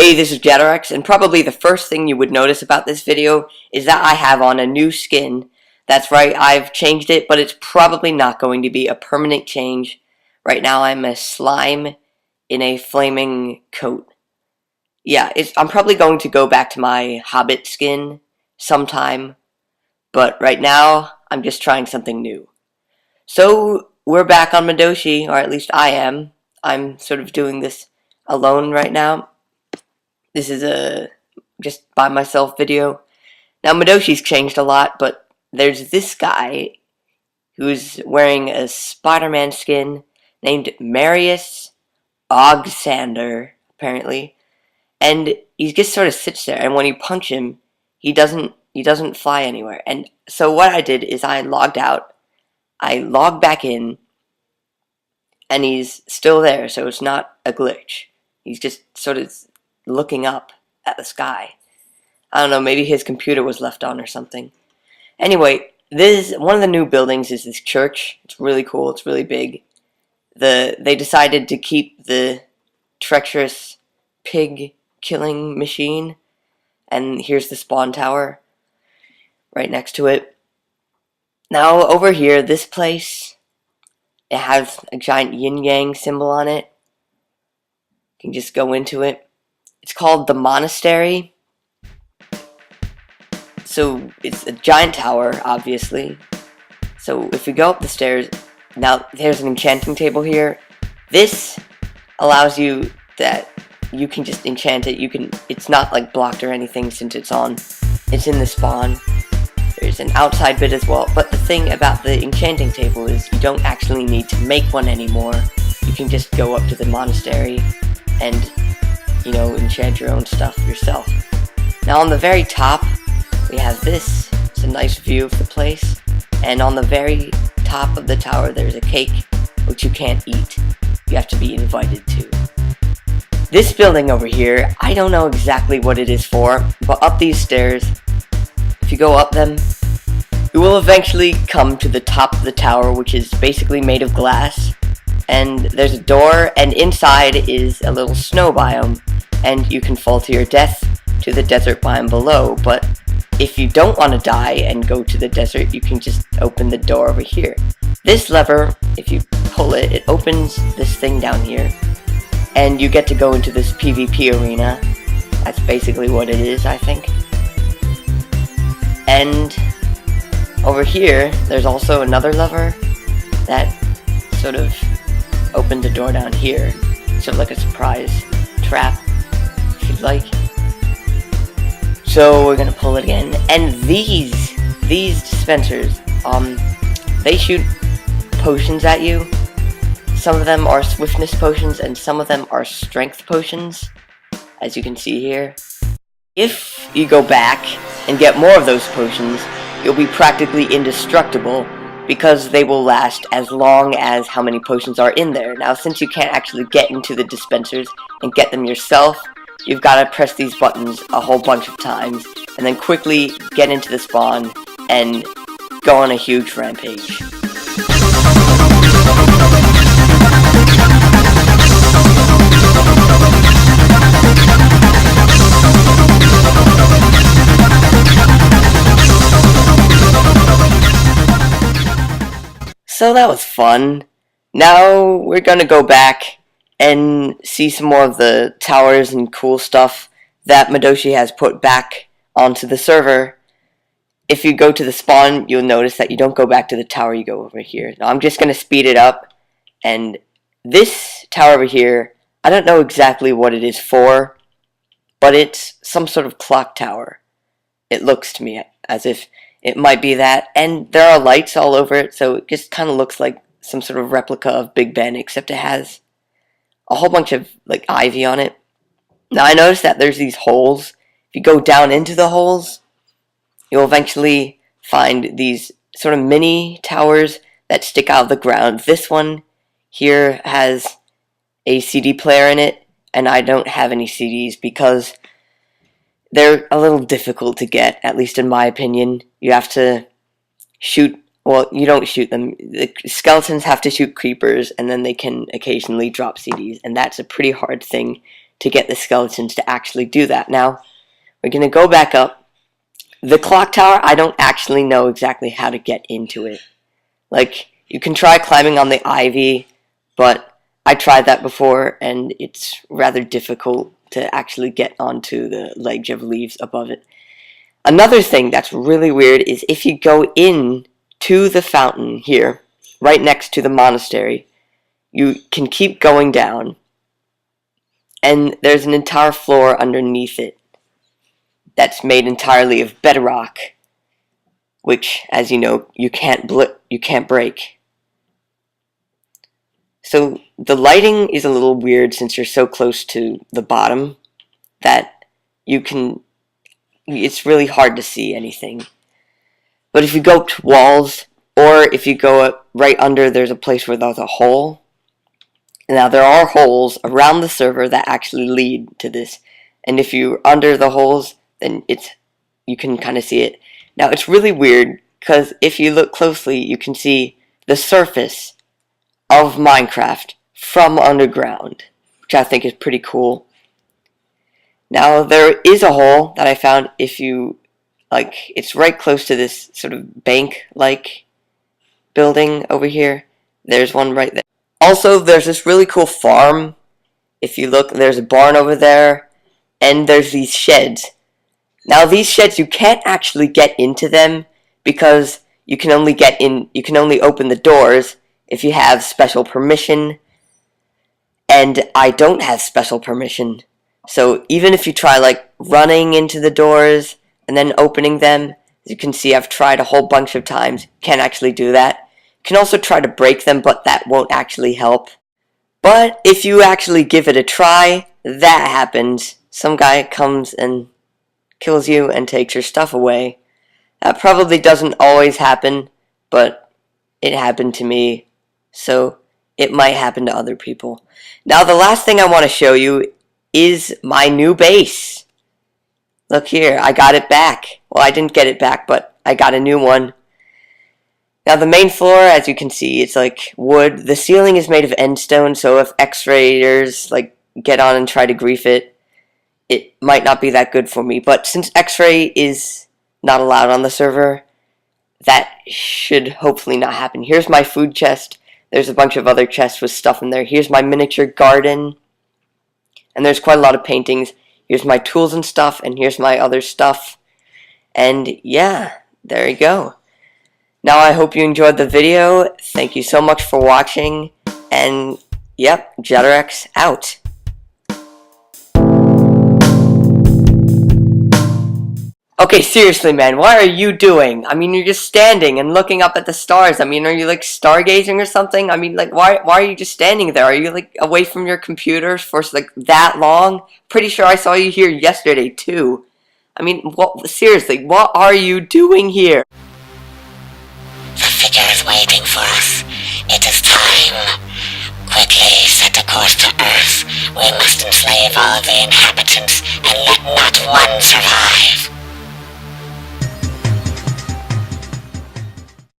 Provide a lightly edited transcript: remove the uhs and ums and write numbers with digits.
Hey, this is Jaddarex, and probably the first thing you would notice about this video is that I have on a new skin. That's right, I've changed it, but it's probably not going to be a permanent change. Right now I'm a slime in a flaming coat. Yeah, I'm probably going to go back to my hobbit skin sometime, but right now I'm just trying something new. So, we're back on Madoshi, or at least I am. I'm sort of doing this alone right now. This is a just by myself video. Now Madoshi's changed a lot, but there's this guy who's wearing a Spider-Man skin named Marius Ogsander, apparently. And he just sort of sits there, and when you punch him, he doesn't fly anywhere. And so what I did is I logged out, I logged back in, and he's still there, so it's not a glitch. He's just sort of looking up at the sky. I don't know, maybe his computer was left on or something. Anyway, one of the new buildings is this church. It's really cool, it's really big. They decided to keep the treacherous pig killing machine, and here's the spawn tower right next to it. Now over here, this place, it has a giant yin-yang symbol on it. You can just go into it. It's called the monastery. So it's a giant tower, obviously. So if we go up the stairs, now there's an enchanting table here. This allows you that you can just enchant it. It's not like blocked or anything since it's in the spawn. There's an outside bit as well. But the thing about the enchanting table is you don't actually need to make one anymore. You can just go up to the monastery and, you know, enchant your own stuff yourself. Now on the very top, we have this. It's a nice view of the place. And on the very top of the tower, there's a cake, which you can't eat. You have to be invited to. This building over here, I don't know exactly what it is for, but up these stairs, if you go up them, you will eventually come to the top of the tower, which is basically made of glass. And there's a door, and inside is a little snow biome, and you can fall to your death to the desert biome below. But if you don't want to die and go to the desert, you can just open the door over here. This lever, if you pull it, it opens this thing down here, and you get to go into this PvP arena. That's basically what it is, I think. And over here, there's also another lever that sort of opens a door down here. Sort of like a surprise trap, if you'd like. So we're gonna pull it again. And these dispensers, they shoot potions at you. Some of them are swiftness potions, and some of them are strength potions, as you can see here. If you go back and get more of those potions, you'll be practically indestructible, because they will last as long as how many potions are in there. Now, since you can't actually get into the dispensers and get them yourself, you've got to press these buttons a whole bunch of times, and then quickly get into the spawn and go on a huge rampage. So that was fun. Now we're gonna go back and see some more of the towers and cool stuff that Madoshi has put back onto the server. If you go to the spawn, you'll notice that you don't go back to the tower, you go over here. Now I'm just gonna speed it up, and this tower over here, I don't know exactly what it is for, but it's some sort of clock tower. It looks to me as if it might be that, and there are lights all over it, so it just kind of looks like some sort of replica of Big Ben, except it has a whole bunch of, like, ivy on it. Now, I noticed that there's these holes. If you go down into the holes, you'll eventually find these sort of mini towers that stick out of the ground. This one here has a CD player in it, and I don't have any CDs because they're a little difficult to get, at least in my opinion. You have to shoot, well, you don't shoot them. The skeletons have to shoot creepers, and then they can occasionally drop CDs, and that's a pretty hard thing to get the skeletons to actually do that. Now, we're going to go back up. The clock tower, I don't actually know exactly how to get into it. Like, you can try climbing on the ivy, but I tried that before, and it's rather difficult to actually get onto the ledge of leaves above it. Another thing that's really weird is if you go in to the fountain here, right next to the monastery, you can keep going down, and there's an entire floor underneath it that's made entirely of bedrock, which, as you know, you can't break. So the lighting is a little weird since you're so close to the bottom that it's really hard to see anything. But if you go up to walls, or if you go up right under, there's a place where there's a hole. Now, there are holes around the server that actually lead to this, and if you're under the holes, then you can kind of see it. Now, it's really weird, because if you look closely, you can see the surface of Minecraft from underground, which I think is pretty cool. Now, there is a hole that I found it's right close to this sort of bank-like building over here. There's one right there. Also, there's this really cool farm. If you look, there's a barn over there, and there's these sheds. Now, these sheds, you can't actually get into them because you can only open the doors if you have special permission, and I don't have special permission. So even if you try like running into the doors and then opening them, as you can see, I've tried a whole bunch of times, can't actually do that. You can also try to break them, but that won't actually help. But if you actually give it a try, that happens. Some guy comes and kills you and takes your stuff away. That probably doesn't always happen, but it happened to me, so it might happen to other people. Now, the last thing I want to show you is my new base. Look here, I got it back. Well, I didn't get it back, but I got a new one. Now, the main floor, as you can see, it's like wood. The ceiling is made of endstone, so if X-rayers get on and try to grief it, it might not be that good for me. But since X-ray is not allowed on the server, that should hopefully not happen. Here's my food chest. There's a bunch of other chests with stuff in there. Here's my miniature garden. And there's quite a lot of paintings. Here's my tools and stuff, and here's my other stuff. And yeah, there you go. Now, I hope you enjoyed the video. Thank you so much for watching. And yep, Jaddarex out. Okay, seriously, man, what are you doing? I mean, you're just standing and looking up at the stars. I mean, are you, stargazing or something? I mean, why are you just standing there? Are you, away from your computers for, that long? Pretty sure I saw you here yesterday, too. I mean, seriously, what are you doing here? The figure is waiting for us. It is time. Quickly set a course to Earth. We must enslave all the inhabitants and let not one survive.